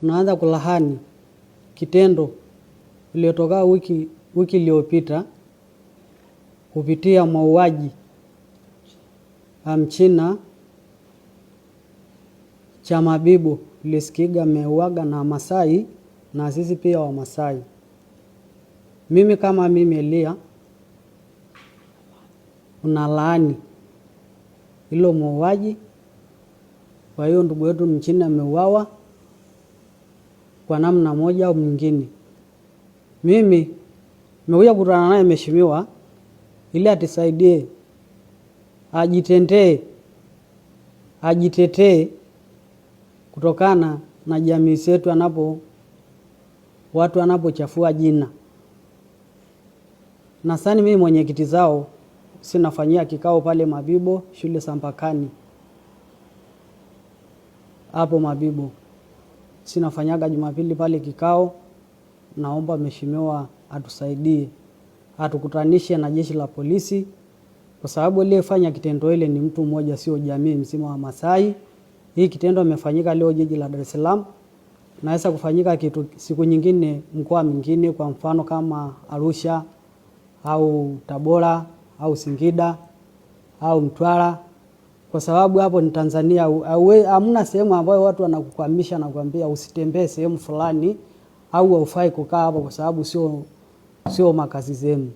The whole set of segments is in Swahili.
Tunaanza kulahani kitendo iliyotoka wiki iliyopita kupitia mauaji Mchina cha Mabibo Lisikiga ameuaga na Masai na sisi pia wa Masai. Mimi kama mimi Elia unalaani hilo mauaji. Kwa hiyo ndugu yetu Mchina ameuawa kwa namna moja au nyingine. Mimi nimekuja kukutana naye mheshimiwa ili atusaidie, ajitetee kutokana na jamii zetu watu wanapochafua jina. Na sasa mimi mwenyekiti zao sinafanyia kikao pale Mabibo shule Sampakani. Hapo Mabibo sinafanyaga Jumapili pale kikao. Naomba mheshimiwa atusaidie, atukutanishe na jeshi la polisi, kwa sababu aliyefanya kitendo ile ni mtu mmoja, sio jamii mzima wa Masai. Hii kitendo imefanyika leo jiji la Dar es Salaam, naweza kufanyika kitu siku nyingine mkoa mwingine, kwa mfano kama Arusha au Tabora au Singida au Mtwara, kwa sababu hapo ni Tanzania. Hamna sehemu ambayo watu wanakukwamisha na kuambia usitembee sehemu fulani au haufai kukaa hapo kwa sababu sio makazi zenu.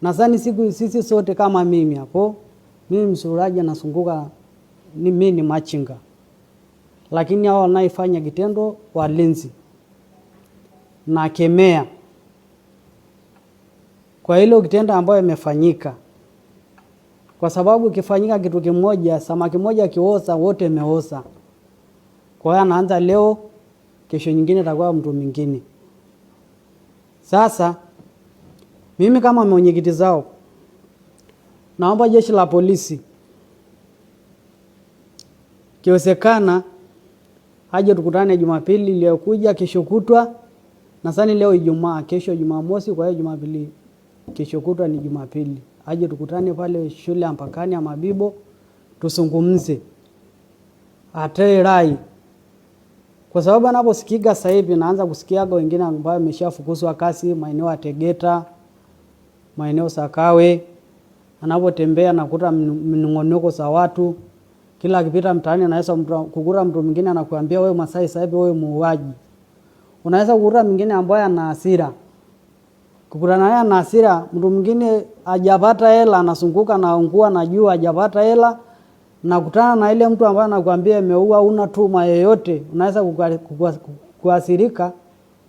Nadhani sisi sote kama mimi hapo, mimi msuraji nasunguka, mimi ni machinga, lakini hao wanaifanya kitendo walinzi na kemea kwa hilo kitendo ambayo imefanyika, kwa sababu kifanyika kitu kimoja, samaki moja kioza wote meoza. Kwa hiyo anaanza leo, kesho nyingine atakuwa mtu mwingine. Sasa mimi kama mwenyekiti zao naomba jeshi la polisi kiwezekana aje tukutane Jumapili iliyokuja, kesho kutwa. Na sasa leo Ijumaa, kesho Jumamosi, kwa hiyo Jumapili kesho kutwa ni Jumapili. Aje tukutane pale shule ya Mpakani ya Mabibo tusungumze, atoe rai, kwa sababu anaposikiga sasa hivi naanza kusikiaga wengine ambao wameshafukuzwa kazi maeneo ya Tegeta, maeneo Sakawe. Anapotembea nakuta minong'onoko za watu, kila akipita mtaani anaweza kukura mtu mwingine anakuambia wewe Masai sasa hivi wewe muuaji. Unaweza kukura mwingine ambaye ana hasira, kukutana naye ana hasira, mtu mwingine hajapata hela anasunguka na ungua na jua hajapata hela, na kutana na ile mtu ambaye anakuambia ameua, una tuma yoyote, unaweza kuasirika,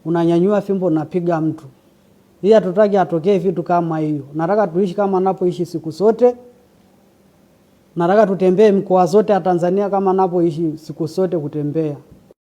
unanyanyua fimbo unapiga mtu. Hii hatutaki atokee vitu kama hiyo. Nataka tuishi kama napoishi siku zote. Nataka tutembee mkoa zote ya Tanzania kama napoishi siku zote kutembea.